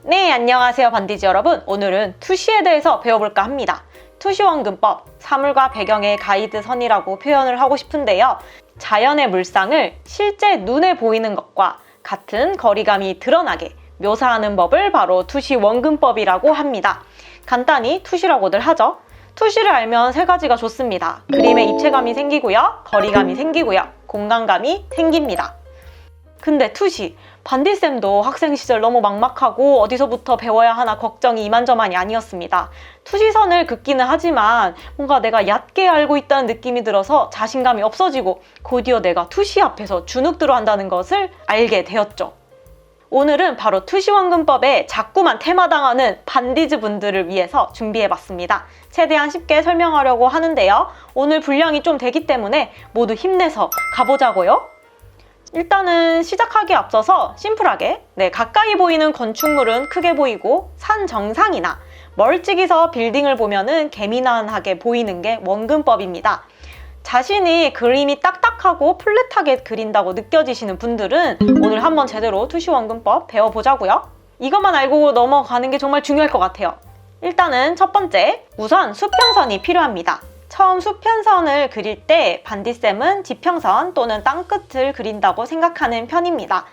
네, 안녕하세요 반디즈 여러분. 오늘은 투시에 대해서 배워볼까 합니다. 투시 원근법, 사물과 배경의 가이드선이라고 표현을 하고 싶은데요. 자연의 물상을 실제 눈에 보이는 것과 같은 거리감이 드러나게 묘사하는 법을 바로 투시 원근법이라고 합니다. 간단히 투시라고들 하죠. 투시를 알면 세 가지가 좋습니다. 그림에 입체감이 생기고요, 거리감이 생기고요, 공간감이 생깁니다. 근데 투시, 반디쌤도 학생 시절 너무 막막하고 어디서부터 배워야 하나 걱정이 이만저만이 아니었습니다. 투시선을 긋기는 하지만 뭔가 내가 얕게 알고 있다는 느낌이 들어서 자신감이 없어지고 곧이어 내가 투시 앞에서 주눅 들어 한다는 것을 알게 되었죠. 오늘은 바로 투시 원근법에 자꾸만 테마당하는 반디즈 분들을 위해서 준비해봤습니다. 최대한 쉽게 설명하려고 하는데요. 오늘 분량이 좀 되기 때문에 모두 힘내서 가보자고요. 일단은 시작하기에 앞서서 심플하게 가까이 보이는 건축물은 크게 보이고 산 정상이나 멀찍이서 빌딩을 보면은 개미난하게 보이는 게 원근법입니다. 자신이 그림이 딱딱하고 플랫하게 그린다고 느껴지시는 분들은 오늘 한번 제대로 투시 원근법 배워보자고요. 이것만 알고 넘어가는 게 정말 중요할 것 같아요. 일단은 첫 번째, 우선 수평선이 필요합니다. 처음 수평선을 그릴 때 반디쌤은 지평선 또는 땅끝을 그린다고 생각하는 편입니다.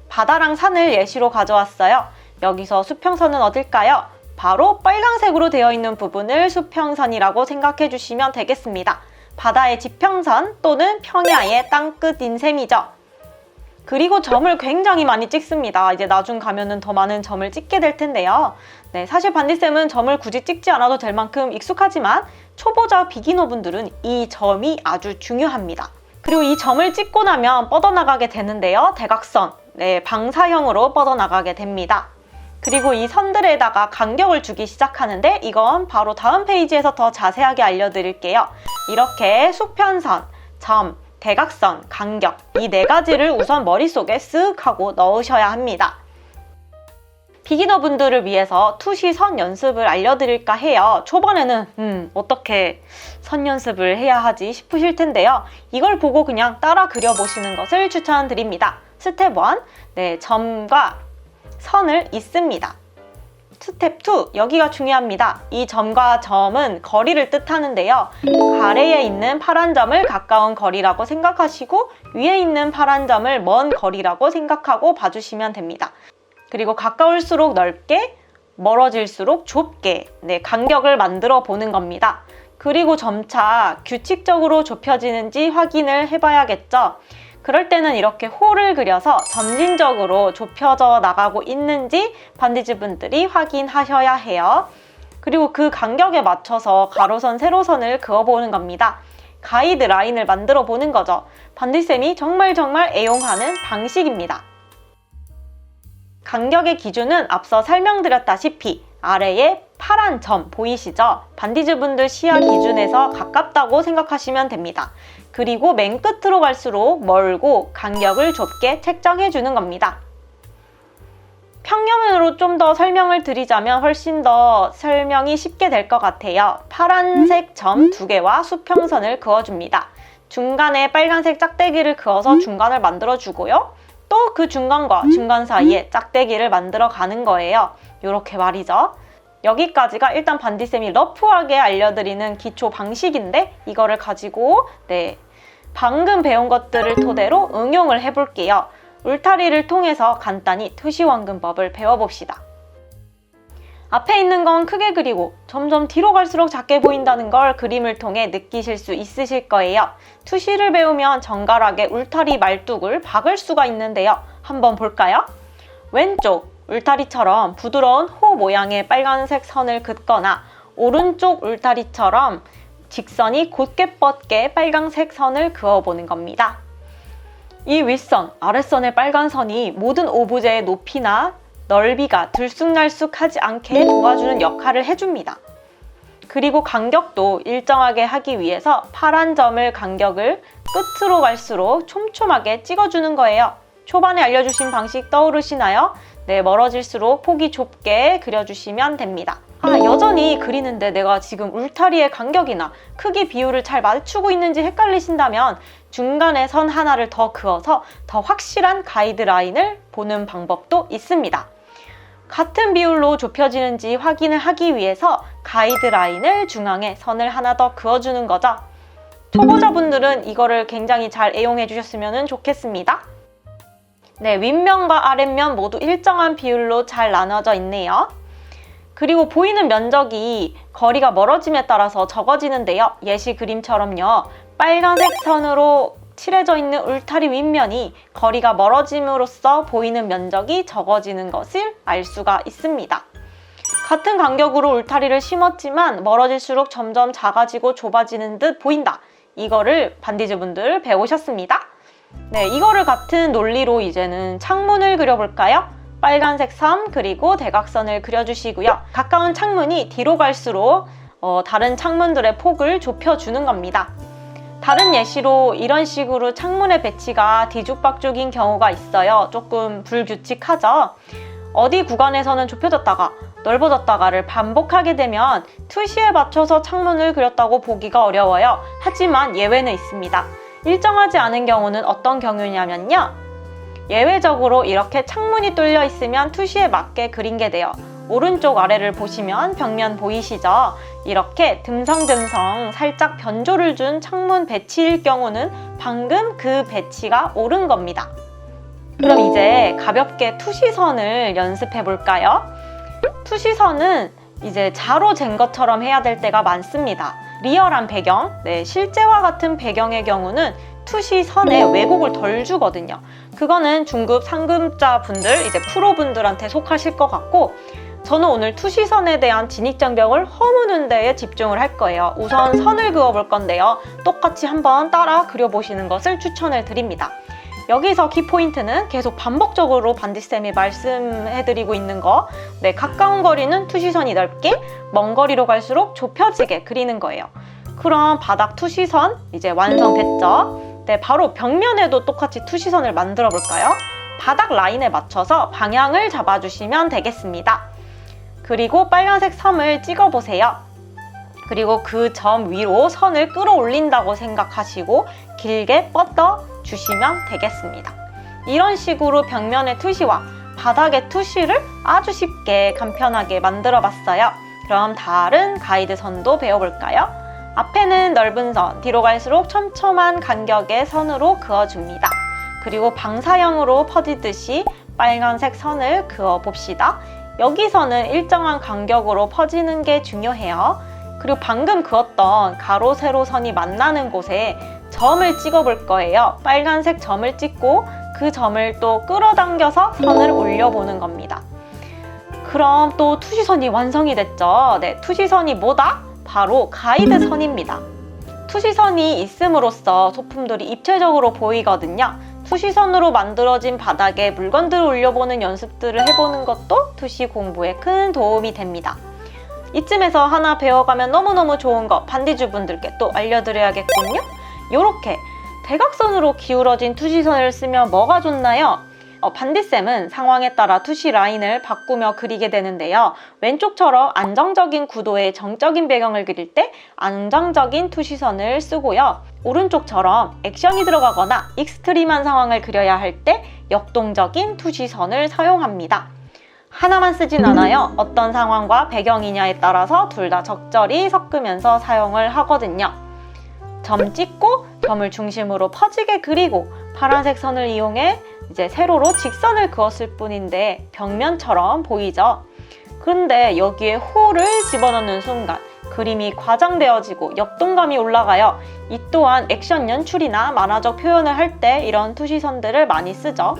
바다랑 산을 예시로 가져왔어요. 여기서 수평선은 어딜까요? 바로 빨강색으로 되어 있는 부분을 수평선이라고 생각해 주시면 되겠습니다. 바다의 지평선 또는 평야의 땅끝인 셈이죠. 그리고 점을 굉장히 많이 찍습니다. 이제 나중 가면은 더 많은 점을 찍게 될 텐데요. 사실 반디쌤은 점을 굳이 찍지 않아도 될 만큼 익숙하지만 초보자 비기너 분들은 이 점이 아주 중요합니다. 그리고 이 점을 찍고 나면 뻗어나가게 되는데요. 대각선, 방사형으로 뻗어나가게 됩니다. 그리고 이 선들에다가 간격을 주기 시작하는데 이건 바로 다음 페이지에서 더 자세하게 알려드릴게요. 이렇게 수평선, 점, 대각선, 간격 이 네 가지를 우선 머릿속에 쓱 하고 넣으셔야 합니다. 비기너 분들을 위해서 투시 선 연습을 알려드릴까 해요. 초반에는 어떻게 선 연습을 해야 하지 싶으실 텐데요. 이걸 보고 그냥 따라 그려보시는 것을 추천드립니다. 스텝 1, 점과 선을 잇습니다. 스텝 2, 여기가 중요합니다. 이 점과 점은 거리를 뜻하는데요. 아래에 있는 파란 점을 가까운 거리라고 생각하시고 위에 있는 파란 점을 먼 거리라고 생각하고 봐주시면 됩니다. 그리고 가까울수록 넓게, 멀어질수록 좁게 간격을 만들어 보는 겁니다. 그리고 점차 규칙적으로 좁혀지는지 확인을 해봐야겠죠. 그럴 때는 이렇게 홀을 그려서 점진적으로 좁혀져 나가고 있는지 반디즈 분들이 확인하셔야 해요. 그리고 그 간격에 맞춰서 가로선, 세로선을 그어보는 겁니다. 가이드라인을 만들어 보는 거죠. 반디쌤이 정말 애용하는 방식입니다. 간격의 기준은 앞서 설명드렸다시피 아래에 파란 점 보이시죠? 반디즈 분들 시야 기준에서 가깝다고 생각하시면 됩니다. 그리고 맨 끝으로 갈수록 멀고 간격을 좁게 책정해 주는 겁니다. 평면으로 좀 더 설명을 드리자면 훨씬 더 설명이 쉽게 될 것 같아요. 파란색 점 2개와 수평선을 그어줍니다. 중간에 빨간색 짝대기를 그어서 중간을 만들어 주고요. 또 그 중간과 중간 사이에 짝대기를 만들어 가는 거예요. 이렇게 말이죠. 여기까지가 일단 반디쌤이 러프하게 알려드리는 기초 방식인데 이거를 가지고 방금 배운 것들을 토대로 응용을 해볼게요. 울타리를 통해서 간단히 투시 원근법을 배워봅시다. 앞에 있는 건 크게 그리고 점점 뒤로 갈수록 작게 보인다는 걸 그림을 통해 느끼실 수 있으실 거예요. 투시를 배우면 정갈하게 울타리 말뚝을 박을 수가 있는데요. 한번 볼까요? 왼쪽 울타리처럼 부드러운 호 모양의 빨간색 선을 긋거나 오른쪽 울타리처럼 직선이 곧게 뻗게 빨간색 선을 그어보는 겁니다. 이 윗선, 아랫선의 빨간 선이 모든 오브제의 높이나 넓이가 들쑥날쑥하지 않게 도와주는 역할을 해줍니다. 그리고 간격도 일정하게 하기 위해서 파란 점을 간격을 끝으로 갈수록 촘촘하게 찍어주는 거예요. 초반에 알려주신 방식 떠오르시나요? 멀어질수록 폭이 좁게 그려주시면 됩니다. 여전히 그리는데 내가 지금 울타리의 간격이나 크기 비율을 잘 맞추고 있는지 헷갈리신다면 중간에 선 하나를 더 그어서 더 확실한 가이드라인을 보는 방법도 있습니다. 같은 비율로 좁혀지는지 확인을 하기 위해서 가이드라인을 중앙에 선을 하나 더 그어주는 거죠. 초보자분들은 이거를 굉장히 잘 애용해 주셨으면 좋겠습니다. 네, 윗면과 아랫면 모두 일정한 비율로 잘 나눠져 있네요. 그리고 보이는 면적이 거리가 멀어짐에 따라서 적어지는데요. 예시 그림처럼요. 빨간색 선으로 칠해져 있는 울타리 윗면이 거리가 멀어짐으로써 보이는 면적이 적어지는 것을 알 수가 있습니다. 같은 간격으로 울타리를 심었지만 멀어질수록 점점 작아지고 좁아지는 듯 보인다. 이거를 반디즈분들 배우셨습니다. 네, 이거를 같은 논리로 이제는 창문을 그려볼까요? 빨간색 선 그리고 대각선을 그려주시고요. 가까운 창문이 뒤로 갈수록 다른 창문들의 폭을 좁혀주는 겁니다. 다른 예시로 이런 식으로 창문의 배치가 뒤죽박죽인 경우가 있어요. 조금 불규칙하죠? 어디 구간에서는 좁혀졌다가 넓어졌다가를 반복하게 되면 투시에 맞춰서 창문을 그렸다고 보기가 어려워요. 하지만 예외는 있습니다. 일정하지 않은 경우는 어떤 경우냐면요. 예외적으로 이렇게 창문이 뚫려 있으면 투시에 맞게 그린 게 돼요. 오른쪽 아래를 보시면 벽면 보이시죠? 이렇게 듬성듬성 살짝 변조를 준 창문 배치일 경우는 방금 그 배치가 옳은 겁니다. 그럼 이제 가볍게 투시선을 연습해 볼까요? 투시선은 이제 자로 잰 것처럼 해야 될 때가 많습니다. 리얼한 배경, 실제와 같은 배경의 경우는 투시선에 왜곡을 덜 주거든요. 그거는 중급, 상급자 분들, 이제 프로분들한테 속하실 것 같고, 저는 오늘 투시선에 대한 진입장벽을 허무는 데에 집중을 할 거예요. 우선 선을 그어볼 건데요. 똑같이 한번 따라 그려보시는 것을 추천을 드립니다. 여기서 키포인트는 계속 반복적으로 반디쌤이 말씀해드리고 있는 거, 가까운 거리는 투시선이 넓게, 먼 거리로 갈수록 좁혀지게 그리는 거예요. 그럼 바닥 투시선 이제 완성됐죠? 네, 바로 벽면에도 똑같이 투시선을 만들어 볼까요? 바닥 라인에 맞춰서 방향을 잡아주시면 되겠습니다. 그리고 빨간색 섬을 찍어 보세요. 그리고 그 점 위로 선을 끌어올린다고 생각하시고 길게 뻗어 주시면 되겠습니다. 이런 식으로 벽면의 투시와 바닥의 투시를 아주 쉽게 간편하게 만들어 봤어요. 그럼 다른 가이드 선도 배워볼까요? 앞에는 넓은 선, 뒤로 갈수록 촘촘한 간격의 선으로 그어줍니다. 그리고 방사형으로 퍼지듯이 빨간색 선을 그어봅시다. 여기서는 일정한 간격으로 퍼지는 게 중요해요. 그리고 방금 그었던 가로, 세로 선이 만나는 곳에 점을 찍어볼 거예요. 빨간색 점을 찍고 그 점을 또 끌어당겨서 선을 올려보는 겁니다. 그럼 또 투시선이 완성이 됐죠? 네, 투시선이 뭐다? 바로 가이드선입니다. 투시선이 있음으로써 소품들이 입체적으로 보이거든요. 투시선으로 만들어진 바닥에 물건들을 올려보는 연습들을 해보는 것도 투시 공부에 큰 도움이 됩니다. 이쯤에서 하나 배워가면 너무너무 좋은 거 반디즈 분들께 또 알려드려야겠군요. 요렇게 대각선으로 기울어진 투시선을 쓰면 뭐가 좋나요? 반디쌤은 상황에 따라 투시 라인을 바꾸며 그리게 되는데요. 왼쪽처럼 안정적인 구도의 정적인 배경을 그릴 때 안정적인 투시선을 쓰고요. 오른쪽처럼 액션이 들어가거나 익스트림한 상황을 그려야 할 때 역동적인 투시선을 사용합니다. 하나만 쓰진 않아요. 어떤 상황과 배경이냐에 따라서 둘 다 적절히 섞으면서 사용을 하거든요. 점 찍고 점을 중심으로 퍼지게 그리고 파란색 선을 이용해 이제 세로로 직선을 그었을 뿐인데 벽면처럼 보이죠? 그런데 여기에 홀을 집어넣는 순간 그림이 과장되어지고 역동감이 올라가요. 이 또한 액션 연출이나 만화적 표현을 할 때 이런 투시선들을 많이 쓰죠.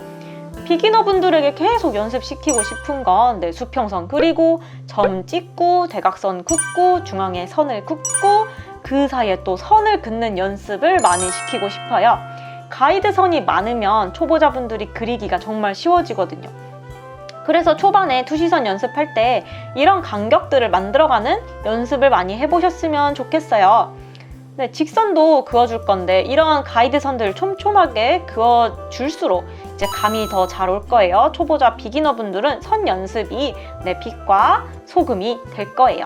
비기너 분들에게 계속 연습시키고 싶은 건 수평선 그리고 점 찍고 대각선 긋고 중앙에 선을 긋고 그 사이에 또 선을 긋는 연습을 많이 시키고 싶어요. 가이드선이 많으면 초보자분들이 그리기가 정말 쉬워지거든요. 그래서 초반에 투시선 연습할 때 이런 간격들을 만들어가는 연습을 많이 해보셨으면 좋겠어요. 네, 직선도 그어줄 건데 이런 가이드선들 촘촘하게 그어줄수록 이제 감이 더 잘 올 거예요. 초보자 비기너분들은 선 연습이 빛과 소금이 될 거예요.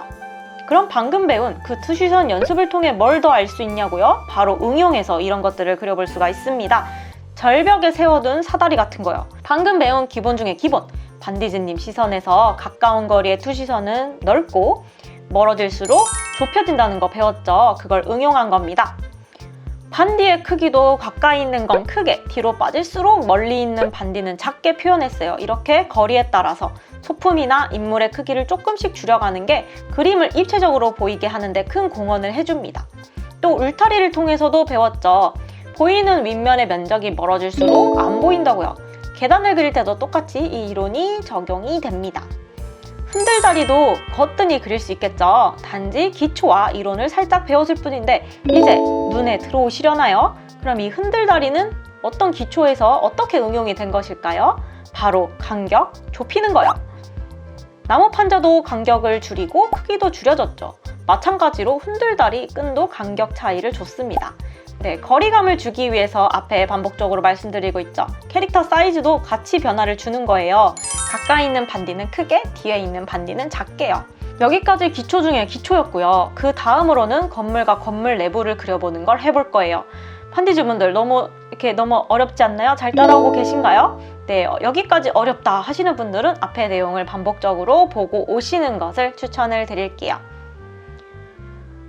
그럼 방금 배운 그 투시선 연습을 통해 뭘 더 알 수 있냐고요? 바로 응용해서 이런 것들을 그려볼 수가 있습니다. 절벽에 세워둔 사다리 같은 거요. 방금 배운 기본 중에 기본. 반디즈님 시선에서 가까운 거리의 투시선은 넓고 멀어질수록 좁혀진다는 거 배웠죠? 그걸 응용한 겁니다. 반디의 크기도 가까이 있는 건 크게, 뒤로 빠질수록 멀리 있는 반디는 작게 표현했어요. 이렇게 거리에 따라서 소품이나 인물의 크기를 조금씩 줄여가는 게 그림을 입체적으로 보이게 하는데 큰 공헌을 해줍니다. 또 울타리를 통해서도 배웠죠. 보이는 윗면의 면적이 멀어질수록 안 보인다고요. 계단을 그릴 때도 똑같이 이 이론이 적용이 됩니다. 흔들다리도 거뜬히 그릴 수 있겠죠. 단지 기초와 이론을 살짝 배웠을 뿐인데 이제 눈에 들어오시려나요? 그럼 이 흔들다리는 어떤 기초에서 어떻게 응용이 된 것일까요? 바로 간격 좁히는 거예요. 나무 판자도 간격을 줄이고 크기도 줄여졌죠. 마찬가지로 흔들다리 끈도 간격 차이를 줬습니다. 네, 거리감을 주기 위해서 앞에 반복적으로 말씀드리고 있죠. 캐릭터 사이즈도 같이 변화를 주는 거예요. 가까이 있는 반디는 크게, 뒤에 있는 반디는 작게요. 여기까지 기초 중에 기초였고요. 그 다음으로는 건물과 건물 내부를 그려보는 걸 해볼 거예요. 반디즈분들 너무 어렵지 않나요? 잘 따라오고 계신가요? 네, 여기까지 어렵다 하시는 분들은 앞의 내용을 반복적으로 보고 오시는 것을 추천을 드릴게요.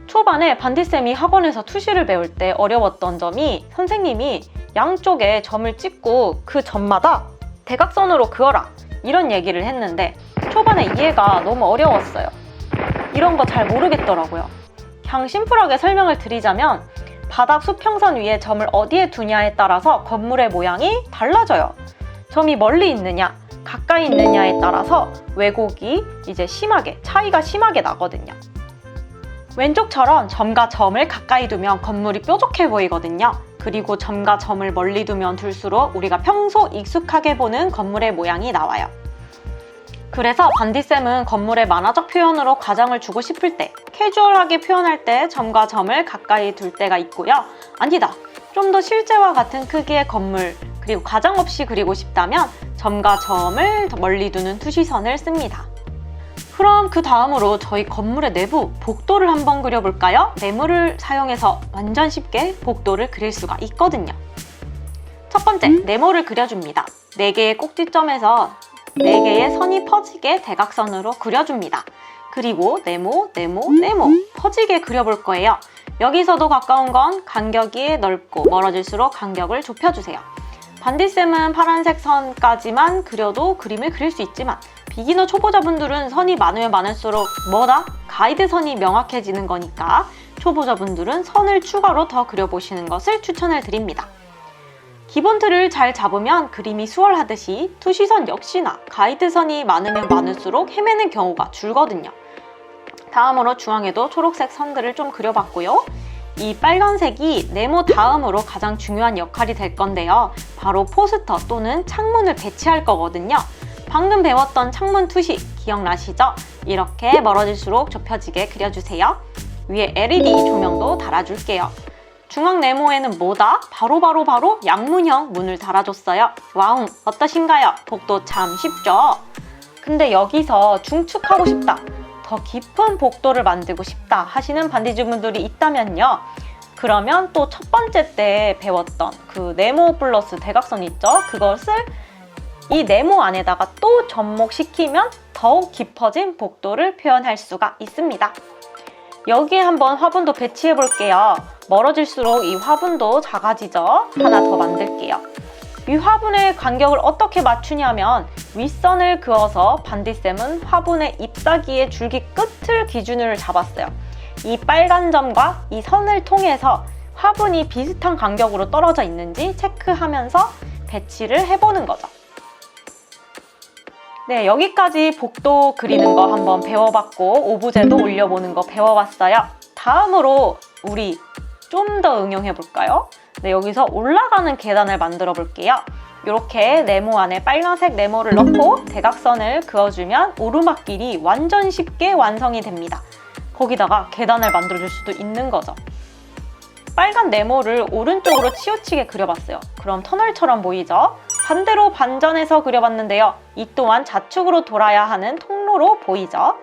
초반에 반디쌤이 학원에서 투시를 배울 때 어려웠던 점이 선생님이 양쪽에 점을 찍고 그 점마다 대각선으로 그어라 이런 얘기를 했는데 초반에 이해가 너무 어려웠어요. 이런 거 잘 모르겠더라고요. 그냥 심플하게 설명을 드리자면 바닥 수평선 위에 점을 어디에 두냐에 따라서 건물의 모양이 달라져요. 점이 멀리 있느냐, 가까이 있느냐에 따라서 왜곡이 차이가 심하게 나거든요. 왼쪽처럼 점과 점을 가까이 두면 건물이 뾰족해 보이거든요. 그리고 점과 점을 멀리 두면 둘수록 우리가 평소 익숙하게 보는 건물의 모양이 나와요. 그래서 반디쌤은 건물의 만화적 표현으로 과장을 주고 싶을 때, 캐주얼하게 표현할 때 점과 점을 가까이 둘 때가 있고요. 아니다, 좀 더 실제와 같은 크기의 건물, 그리고 과장 없이 그리고 싶다면 점과 점을 더 멀리 두는 투시선을 씁니다. 그럼 그 다음으로 저희 건물의 내부 복도를 한번 그려볼까요? 네모를 사용해서 완전 쉽게 복도를 그릴 수가 있거든요. 첫 번째, 네모를 그려줍니다. 4개의 꼭지점에서 4개의 선이 퍼지게 대각선으로 그려줍니다. 그리고 네모, 네모, 네모 퍼지게 그려볼 거예요. 여기서도 가까운 건 간격이 넓고 멀어질수록 간격을 좁혀주세요. 반디쌤은 파란색 선까지만 그려도 그림을 그릴 수 있지만 비기너 초보자분들은 선이 많으면 많을수록 가이드선이 명확해지는 거니까 초보자분들은 선을 추가로 더 그려보시는 것을 추천을 드립니다. 기본 틀을 잘 잡으면 그림이 수월하듯이 투시선 역시나 가이드선이 많으면 많을수록 헤매는 경우가 줄거든요. 다음으로 중앙에도 초록색 선들을 좀 그려봤고요. 이 빨간색이 네모 다음으로 가장 중요한 역할이 될 건데요. 바로 포스터 또는 창문을 배치할 거거든요. 방금 배웠던 창문 투시 기억나시죠? 이렇게 멀어질수록 좁혀지게 그려주세요. 위에 LED 조명도 달아줄게요. 중앙 네모에는 바로 양문형 문을 달아줬어요. 와웅, 어떠신가요? 복도 참 쉽죠? 근데 여기서 중축하고 싶다, 더 깊은 복도를 만들고 싶다 하시는 반디즈분들이 있다면요. 그러면 또 첫 번째 때 배웠던 그 네모 플러스 대각선 있죠? 그것을 이 네모 안에다가 또 접목시키면 더욱 깊어진 복도를 표현할 수가 있습니다. 여기에 한번 화분도 배치해 볼게요. 멀어질수록 이 화분도 작아지죠? 하나 더 만들게요. 이 화분의 간격을 어떻게 맞추냐면 윗선을 그어서 반디쌤은 화분의 잎사귀의 줄기 끝을 기준으로 잡았어요. 이 빨간 점과 이 선을 통해서 화분이 비슷한 간격으로 떨어져 있는지 체크하면서 배치를 해보는 거죠. 네, 여기까지 복도 그리는 거 한번 배워봤고 오브제도 올려보는 거 배워봤어요. 다음으로 우리 좀 더 응용해볼까요? 네, 여기서 올라가는 계단을 만들어 볼게요. 이렇게 네모 안에 빨간색 네모를 넣고 대각선을 그어주면 오르막길이 완전 쉽게 완성이 됩니다. 거기다가 계단을 만들어줄 수도 있는 거죠. 빨간 네모를 오른쪽으로 치우치게 그려봤어요. 그럼 터널처럼 보이죠? 반대로 반전해서 그려봤는데요. 이 또한 좌측으로 돌아야 하는 통로로 보이죠?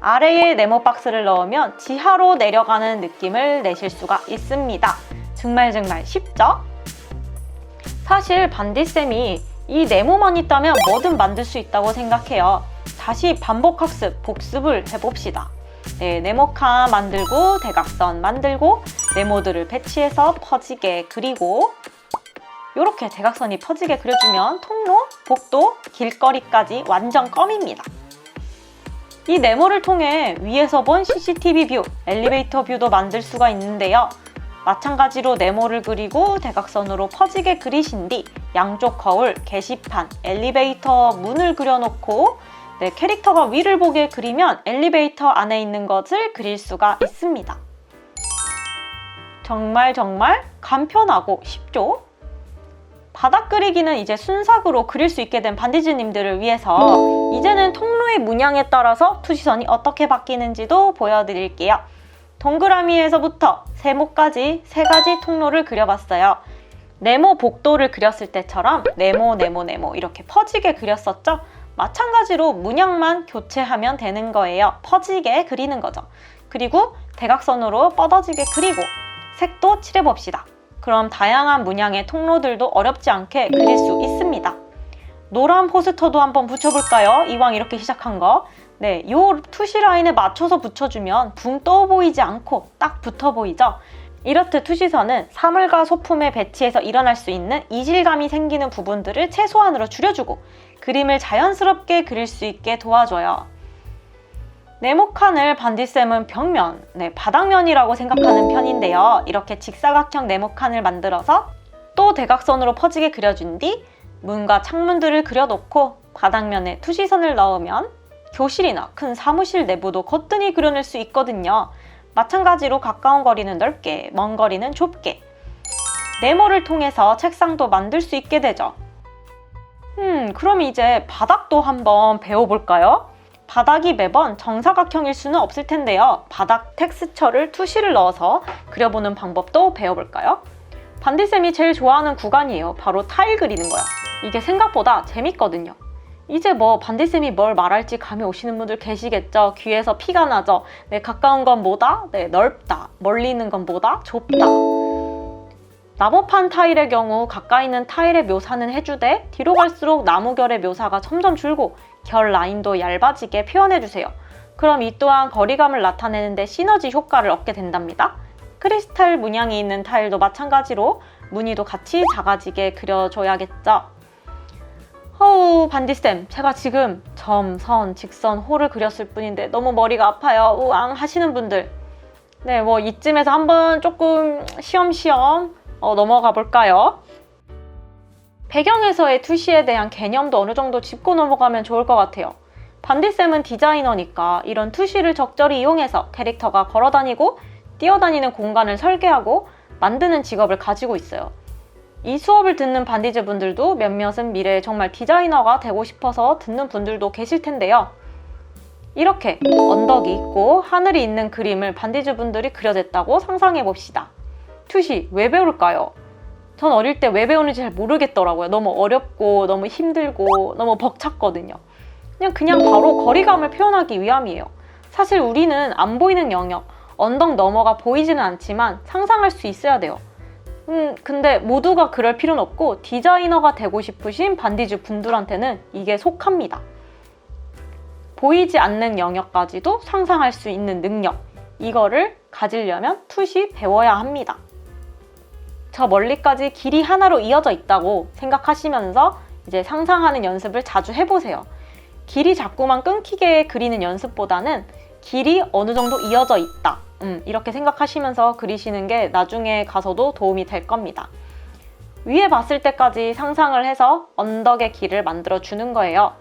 아래에 네모 박스를 넣으면 지하로 내려가는 느낌을 내실 수가 있습니다. 정말 쉽죠? 사실 반디쌤이 이 네모만 있다면 뭐든 만들 수 있다고 생각해요. 다시 반복학습, 복습을 해봅시다. 네, 네모칸 만들고 대각선 만들고 네모들을 배치해서 퍼지게 그리고 이렇게 대각선이 퍼지게 그려주면 통로, 복도, 길거리까지 완전 껌입니다. 이 네모를 통해 위에서 본 CCTV 뷰, 엘리베이터 뷰도 만들 수가 있는데요. 마찬가지로 네모를 그리고 대각선으로 퍼지게 그리신 뒤 양쪽 거울, 게시판, 엘리베이터 문을 그려놓고 캐릭터가 위를 보게 그리면 엘리베이터 안에 있는 것을 그릴 수가 있습니다. 정말 간편하고 쉽죠? 바닥 그리기는 이제 순삭으로 그릴 수 있게 된 반디즈님들을 위해서 이제는 통로의 문양에 따라서 투시선이 어떻게 바뀌는지도 보여드릴게요. 동그라미에서부터 세모까지 3가지 통로를 그려봤어요. 네모 복도를 그렸을 때처럼 네모 이렇게 퍼지게 그렸었죠? 마찬가지로 문양만 교체하면 되는 거예요. 퍼지게 그리는 거죠. 그리고 대각선으로 뻗어지게 그리고 색도 칠해봅시다. 그럼 다양한 문양의 통로들도 어렵지 않게 그릴 수 있습니다. 노란 포스터도 한번 붙여볼까요? 이왕 이렇게 시작한 거. 네, 요 투시 라인에 맞춰서 붙여주면 붕 떠 보이지 않고 딱 붙어 보이죠? 이렇듯 투시선은 사물과 소품에 배치해서 일어날 수 있는 이질감이 생기는 부분들을 최소한으로 줄여주고 그림을 자연스럽게 그릴 수 있게 도와줘요. 네모칸을 반디쌤은 벽면, 바닥면이라고 생각하는 편인데요. 이렇게 직사각형 네모칸을 만들어서 또 대각선으로 퍼지게 그려준 뒤 문과 창문들을 그려놓고 바닥면에 투시선을 넣으면 교실이나 큰 사무실 내부도 거뜬히 그려낼 수 있거든요. 마찬가지로 가까운 거리는 넓게, 먼 거리는 좁게 네모를 통해서 책상도 만들 수 있게 되죠. 그럼 이제 바닥도 한번 배워볼까요? 바닥이 매번 정사각형일 수는 없을 텐데요. 바닥 텍스처를 투시를 넣어서 그려보는 방법도 배워볼까요? 반디쌤이 제일 좋아하는 구간이에요. 바로 타일 그리는 거야. 이게 생각보다 재밌거든요. 이제 뭐 반디쌤이 뭘 말할지 감이 오시는 분들 계시겠죠? 귀에서 피가 나죠? 네, 가까운 건 뭐다? 네, 넓다. 멀리 있는 건 뭐다? 좁다. 나무판 타일의 경우 가까이 있는 타일의 묘사는 해주되 뒤로 갈수록 나무결의 묘사가 점점 줄고 결 라인도 얇아지게 표현해주세요. 그럼 이 또한 거리감을 나타내는데 시너지 효과를 얻게 된답니다. 크리스탈 문양이 있는 타일도 마찬가지로 무늬도 같이 작아지게 그려줘야겠죠. 어우, 반디쌤, 제가 지금 점, 선, 직선, 호를 그렸을 뿐인데 너무 머리가 아파요. 우앙 하시는 분들, 네, 뭐 이쯤에서 한번 조금 쉬엄쉬엄 넘어가 볼까요? 배경에서의 투시에 대한 개념도 어느 정도 짚고 넘어가면 좋을 것 같아요. 반디쌤은 디자이너니까 이런 투시를 적절히 이용해서 캐릭터가 걸어다니고 뛰어다니는 공간을 설계하고 만드는 직업을 가지고 있어요. 이 수업을 듣는 반디즈 분들도 몇몇은 미래에 정말 디자이너가 되고 싶어서 듣는 분들도 계실 텐데요. 이렇게 언덕이 있고 하늘이 있는 그림을 반디즈 분들이 그려냈다고 상상해 봅시다. 투시 왜 배울까요? 전 어릴 때 왜 배우는지 잘 모르겠더라고요. 너무 어렵고 너무 힘들고 너무 벅찼거든요. 그냥 바로 거리감을 표현하기 위함이에요. 사실 우리는 안 보이는 영역, 언덕 너머가 보이지는 않지만 상상할 수 있어야 돼요. 근데 모두가 그럴 필요는 없고 디자이너가 되고 싶으신 반디즈 분들한테는 이게 속합니다. 보이지 않는 영역까지도 상상할 수 있는 능력, 이거를 가지려면 투시 배워야 합니다. 저 멀리까지 길이 하나로 이어져 있다고 생각하시면서 이제 상상하는 연습을 자주 해보세요. 길이 자꾸만 끊기게 그리는 연습보다는 길이 어느 정도 이어져 있다. 이렇게 생각하시면서 그리시는 게 나중에 가서도 도움이 될 겁니다. 위에 봤을 때까지 상상을 해서 언덕의 길을 만들어 주는 거예요.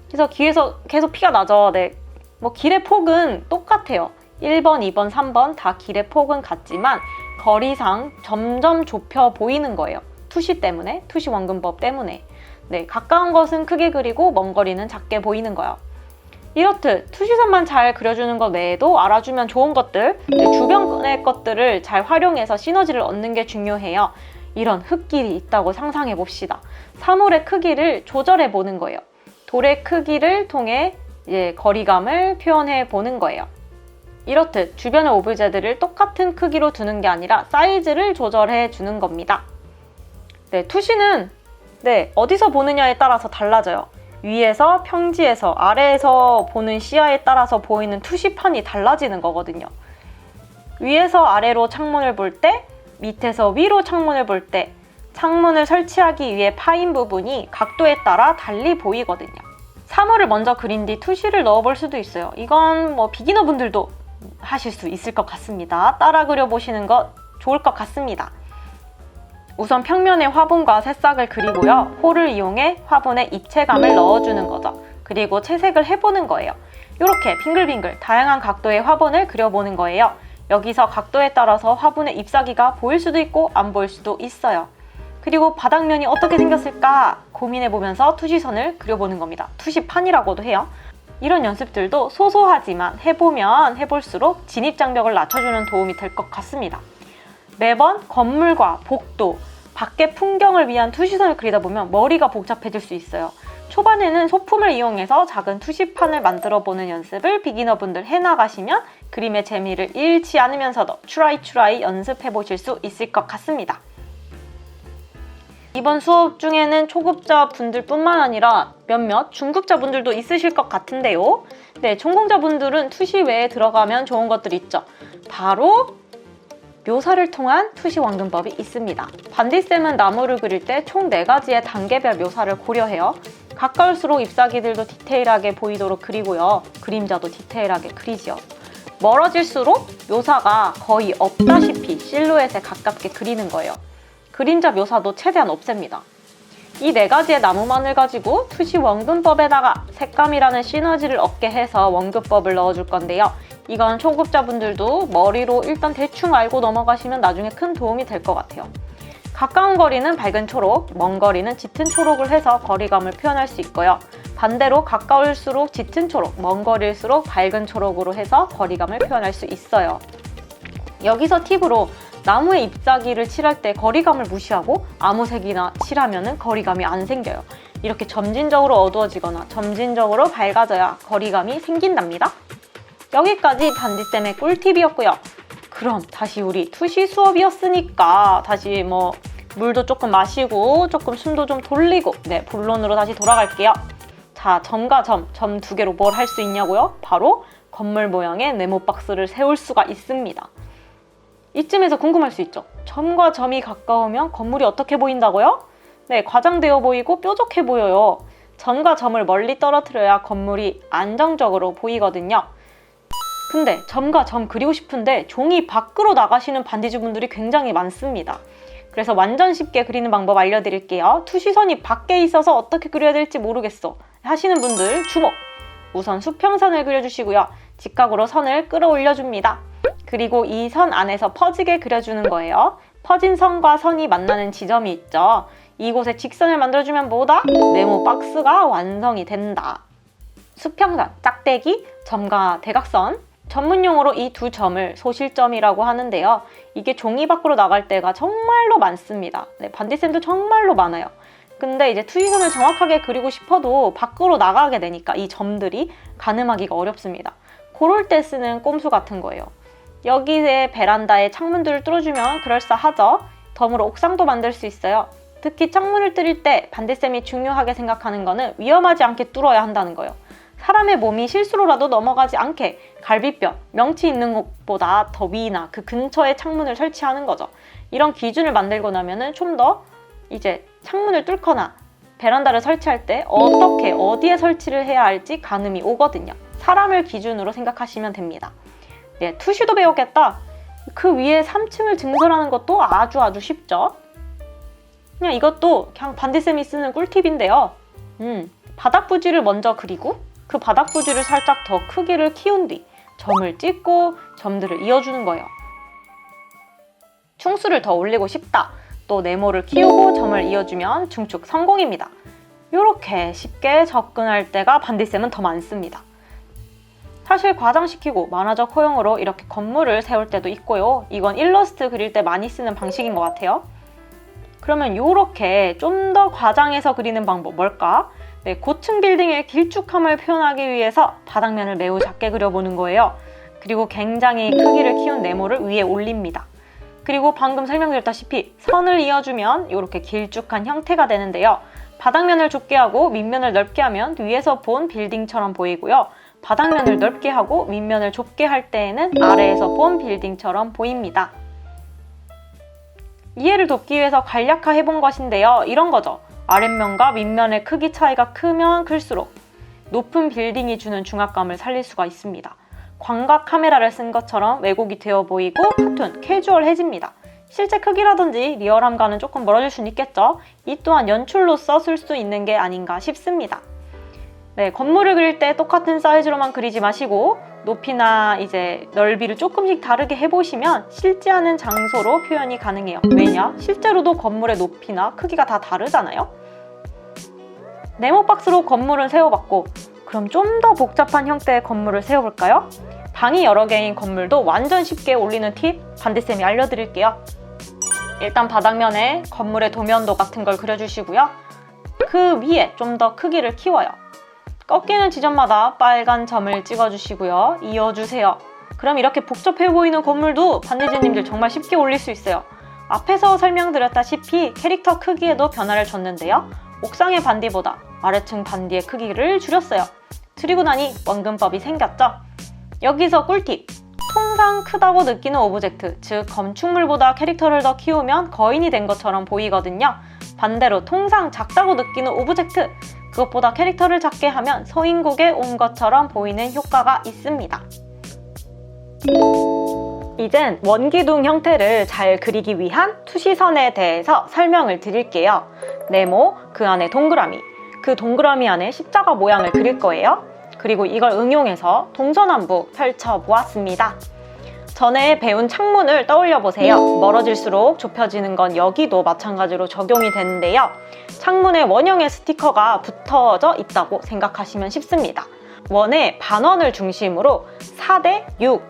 그래서 귀에서 계속 피가 나죠. 네. 뭐 길의 폭은 똑같아요. 1번, 2번, 3번 다 길의 폭은 같지만 거리상 점점 좁혀 보이는 거예요. 투시 때문에, 투시 원근법 때문에. 네, 가까운 것은 크게 그리고 먼 거리는 작게 보이는 거예요. 이렇듯 투시선만 잘 그려주는 것 외에도 알아주면 좋은 것들, 주변의 것들을 잘 활용해서 시너지를 얻는 게 중요해요. 이런 흙길이 있다고 상상해 봅시다. 사물의 크기를 조절해 보는 거예요. 돌의 크기를 통해 이제 거리감을 표현해 보는 거예요. 이렇듯 주변의 오브제들을 똑같은 크기로 두는 게 아니라 사이즈를 조절해 주는 겁니다. 네, 투시는 네, 어디서 보느냐에 따라서 달라져요. 위에서, 평지에서, 아래에서 보는 시야에 따라서 보이는 투시판이 달라지는 거거든요. 위에서 아래로 창문을 볼 때, 밑에서 위로 창문을 볼 때, 창문을 설치하기 위해 파인 부분이 각도에 따라 달리 보이거든요. 사물을 먼저 그린 뒤 투시를 넣어볼 수도 있어요. 이건 비기너 분들도 하실 수 있을 것 같습니다. 따라 그려보시는 것 좋을 것 같습니다. 우선 평면에 화분과 새싹을 그리고요. 홀을 이용해 화분에 입체감을 넣어주는 거죠. 그리고 채색을 해보는 거예요. 이렇게 빙글빙글 다양한 각도의 화분을 그려보는 거예요. 여기서 각도에 따라서 화분의 잎사귀가 보일 수도 있고 안 보일 수도 있어요. 그리고 바닥면이 어떻게 생겼을까 고민해보면서 투시선을 그려보는 겁니다. 투시판이라고도 해요. 이런 연습들도 소소하지만 해보면 해볼수록 진입장벽을 낮춰주는 도움이 될 것 같습니다. 매번 건물과 복도, 밖의 풍경을 위한 투시선을 그리다 보면 머리가 복잡해질 수 있어요. 초반에는 소품을 이용해서 작은 투시판을 만들어보는 연습을 비기너분들 해나가시면 그림의 재미를 잃지 않으면서도 추라이 연습해보실 수 있을 것 같습니다. 이번 수업 중에는 초급자 분들뿐만 아니라 몇몇 중급자 분들도 있으실 것 같은데요. 네, 전공자 분들은 투시 외에 들어가면 좋은 것들이 있죠. 바로 묘사를 통한 투시 완금법이 있습니다. 반디쌤은 나무를 그릴 때 총 4가지의 단계별 묘사를 고려해요. 가까울수록 잎사귀들도 디테일하게 보이도록 그리고요. 그림자도 디테일하게 그리지요. 멀어질수록 묘사가 거의 없다시피 실루엣에 가깝게 그리는 거예요. 그림자 묘사도 최대한 없앱니다. 이 4가지의 나무만을 가지고 투시 원근법에다가 색감이라는 시너지를 얻게 해서 원근법을 넣어줄 건데요. 이건 초급자분들도 머리로 일단 대충 알고 넘어가시면 나중에 큰 도움이 될 것 같아요. 가까운 거리는 밝은 초록, 먼 거리는 짙은 초록을 해서 거리감을 표현할 수 있고요. 반대로 가까울수록 짙은 초록, 먼 거리일수록 밝은 초록으로 해서 거리감을 표현할 수 있어요. 여기서 팁으로 나무의 잎사귀를 칠할 때 거리감을 무시하고 아무 색이나 칠하면 거리감이 안 생겨요. 이렇게 점진적으로 어두워지거나 점진적으로 밝아져야 거리감이 생긴답니다. 여기까지 반디쌤의 꿀팁이었고요. 그럼 다시 우리 투시 수업이었으니까 다시 물도 조금 마시고 조금 숨도 좀 돌리고 본론으로 다시 돌아갈게요. 자, 점과 점 2개로 뭘 할 수 있냐고요? 바로 건물 모양의 네모 박스를 세울 수가 있습니다. 이쯤에서 궁금할 수 있죠. 점과 점이 가까우면 건물이 어떻게 보인다고요? 네, 과장되어 보이고 뾰족해 보여요. 점과 점을 멀리 떨어뜨려야 건물이 안정적으로 보이거든요. 근데 점과 점 그리고 싶은데 종이 밖으로 나가시는 반디즈분들이 굉장히 많습니다. 그래서 완전 쉽게 그리는 방법 알려드릴게요. 투시선이 밖에 있어서 어떻게 그려야 될지 모르겠어 하시는 분들 주목! 우선 수평선을 그려주시고요. 직각으로 선을 끌어올려줍니다. 그리고 이 선 안에서 퍼지게 그려주는 거예요. 퍼진 선과 선이 만나는 지점이 있죠. 이곳에 직선을 만들어주면 뭐다? 네모 박스가 완성이 된다. 수평선, 짝대기, 점과 대각선. 전문용어로 이 두 점을 소실점이라고 하는데요. 이게 종이 밖으로 나갈 때가 정말로 많습니다. 네, 반디쌤도 정말로 많아요. 근데 이제 투시선을 정확하게 그리고 싶어도 밖으로 나가게 되니까 이 점들이 가늠하기가 어렵습니다. 그럴 때 쓰는 꼼수 같은 거예요. 여기에 베란다에 창문들을 뚫어주면 그럴싸하죠. 덤으로 옥상도 만들 수 있어요. 특히 창문을 뚫을 때 반디쌤이 중요하게 생각하는 거는 위험하지 않게 뚫어야 한다는 거예요. 사람의 몸이 실수로라도 넘어가지 않게 갈비뼈, 명치 있는 곳보다 더 위나 그 근처에 창문을 설치하는 거죠. 이런 기준을 만들고 나면은 좀 더 이제 창문을 뚫거나 베란다를 설치할 때 어떻게 어디에 설치를 해야 할지 가늠이 오거든요. 사람을 기준으로 생각하시면 됩니다. 네, 투시도 배웠겠다. 그 위에 3층을 증설하는 것도 아주 쉽죠. 그냥 이것도 그냥 반디쌤이 쓰는 꿀팁인데요. 바닥 부지를 먼저 그리고 그 바닥 부지를 살짝 더 크기를 키운 뒤 점을 찍고 점들을 이어주는 거예요. 충수를 더 올리고 싶다. 또 네모를 키우고 점을 이어주면 중축 성공입니다. 이렇게 쉽게 접근할 때가 반디쌤은 더 많습니다. 사실 과장시키고 만화적 호용으로 이렇게 건물을 세울 때도 있고요. 이건 일러스트 그릴 때 많이 쓰는 방식인 것 같아요. 그러면 이렇게 좀 더 과장해서 그리는 방법 뭘까? 네, 고층 빌딩의 길쭉함을 표현하기 위해서 바닥면을 매우 작게 그려보는 거예요. 그리고 굉장히 크기를 키운 네모를 위에 올립니다. 그리고 방금 설명드렸다시피 선을 이어주면 이렇게 길쭉한 형태가 되는데요. 바닥면을 좁게 하고 밑면을 넓게 하면 위에서 본 빌딩처럼 보이고요. 바닥면을 넓게 하고 밑면을 좁게 할 때에는 아래에서 본 빌딩처럼 보입니다. 이해를 돕기 위해서 간략화 해본 것인데요. 이런 거죠. 아랫면과 밑면의 크기 차이가 크면 클수록 높은 빌딩이 주는 중압감을 살릴 수가 있습니다. 광각 카메라를 쓴 것처럼 왜곡이 되어 보이고 카툰, 캐주얼해집니다. 실제 크기라든지 리얼함과는 조금 멀어질 수는 있겠죠. 이 또한 연출로서 쓸 수 있는 게 아닌가 싶습니다. 네, 건물을 그릴 때 똑같은 사이즈로만 그리지 마시고 높이나 이제 넓이를 조금씩 다르게 해보시면 실제하는 장소로 표현이 가능해요. 왜냐? 실제로도 건물의 높이나 크기가 다 다르잖아요. 네모박스로 건물을 세워봤고 그럼 좀 더 복잡한 형태의 건물을 세워볼까요? 방이 여러 개인 건물도 완전 쉽게 올리는 팁 반디쌤이 알려드릴게요. 일단 바닥면에 건물의 도면도 같은 걸 그려주시고요. 그 위에 좀 더 크기를 키워요. 꺾이는 지점마다 빨간 점을 찍어주시고요. 이어주세요. 그럼 이렇게 복잡해 보이는 건물도 반디즈님들 정말 쉽게 올릴 수 있어요. 앞에서 설명드렸다시피 캐릭터 크기에도 변화를 줬는데요. 옥상의 반디보다 아래층 반디의 크기를 줄였어요. 줄이고 나니 원근법이 생겼죠? 여기서 꿀팁! 통상 크다고 느끼는 오브젝트, 즉 건축물보다 캐릭터를 더 키우면 거인이 된 것처럼 보이거든요. 반대로 통상 작다고 느끼는 오브젝트, 그것보다 캐릭터를 작게 하면 서인국에 온 것처럼 보이는 효과가 있습니다. 이젠 원기둥 형태를 잘 그리기 위한 투시선에 대해서 설명을 드릴게요. 네모, 그 안에 동그라미, 그 동그라미 안에 십자가 모양을 그릴 거예요. 그리고 이걸 응용해서 동서남북 펼쳐보았습니다. 전에 배운 창문을 떠올려 보세요. 멀어질수록 좁혀지는 건 여기도 마찬가지로 적용이 되는데요. 창문에 원형의 스티커가 붙어져 있다고 생각하시면 쉽습니다. 원의 반원을 중심으로 4:6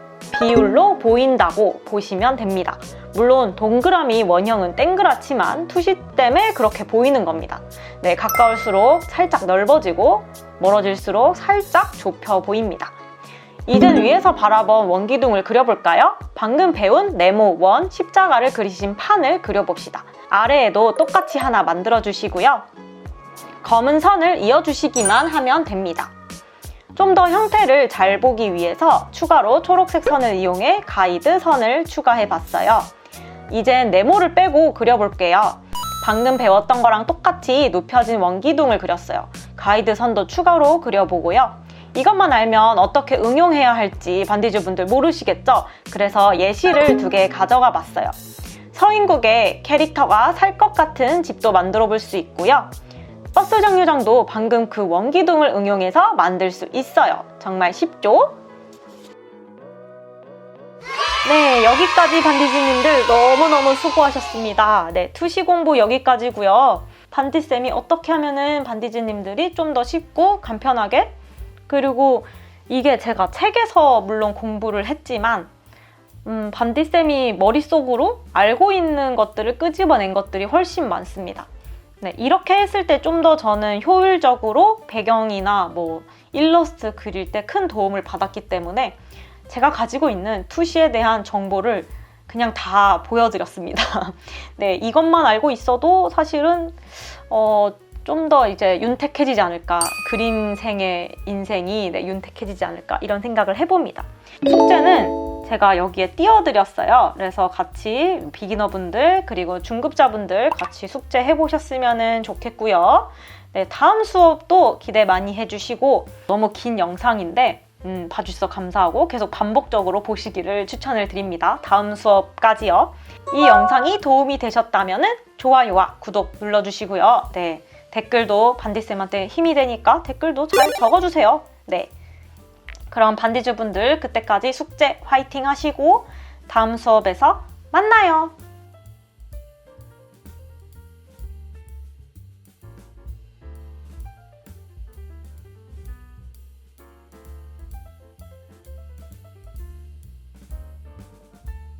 비율로 보인다고 보시면 됩니다. 물론 동그라미 원형은 땡그랗지만 투시 때문에 그렇게 보이는 겁니다. 네, 가까울수록 살짝 넓어지고 멀어질수록 살짝 좁혀 보입니다. 이젠 위에서 바라본 원기둥을 그려볼까요? 방금 배운 네모, 원, 십자가를 그리신 판을 그려봅시다. 아래에도 똑같이 하나 만들어주시고요. 검은 선을 이어주시기만 하면 됩니다. 좀 더 형태를 잘 보기 위해서 추가로 초록색 선을 이용해 가이드 선을 추가해봤어요. 이젠 네모를 빼고 그려볼게요. 방금 배웠던 거랑 똑같이 눕혀진 원기둥을 그렸어요. 가이드 선도 추가로 그려보고요. 이것만 알면 어떻게 응용해야 할지 반디즈분들 모르시겠죠? 그래서 예시를 2개 가져가 봤어요. 서인국에 캐릭터가 살 것 같은 집도 만들어 볼 수 있고요. 버스 정류장도 방금 그 원기둥을 응용해서 만들 수 있어요. 정말 쉽죠? 네, 여기까지 반디즈님들 너무너무 수고하셨습니다. 네, 투시 공부 여기까지고요. 반디쌤이 어떻게 하면은 반디즈님들이 좀 더 쉽고 간편하게, 그리고 이게 제가 책에서 물론 공부를 했지만 반디쌤이 머릿속으로 알고 있는 것들을 끄집어낸 것들이 훨씬 많습니다. 네, 이렇게 했을 때 좀 더 저는 효율적으로 배경이나 뭐 일러스트 그릴 때 큰 도움을 받았기 때문에 제가 가지고 있는 투시에 대한 정보를 그냥 다 보여드렸습니다. 네, 이것만 알고 있어도 사실은 좀 더 이제 윤택해지지 않을까, 그림생의 인생이 윤택해지지 않을까 이런 생각을 해봅니다. 숙제는 제가 여기에 띄워드렸어요. 그래서 같이 비기너분들 그리고 중급자분들 같이 숙제 해보셨으면 좋겠고요. 네, 다음 수업도 기대 많이 해주시고, 너무 긴 영상인데 봐주셔서 감사하고 계속 반복적으로 보시기를 추천을 드립니다. 다음 수업까지요. 이 영상이 도움이 되셨다면 좋아요와 구독 눌러주시고요. 네, 댓글도 반디쌤한테 힘이 되니까 댓글도 잘 적어주세요. 네, 그럼 반디즈분들 그때까지 숙제 화이팅 하시고 다음 수업에서 만나요.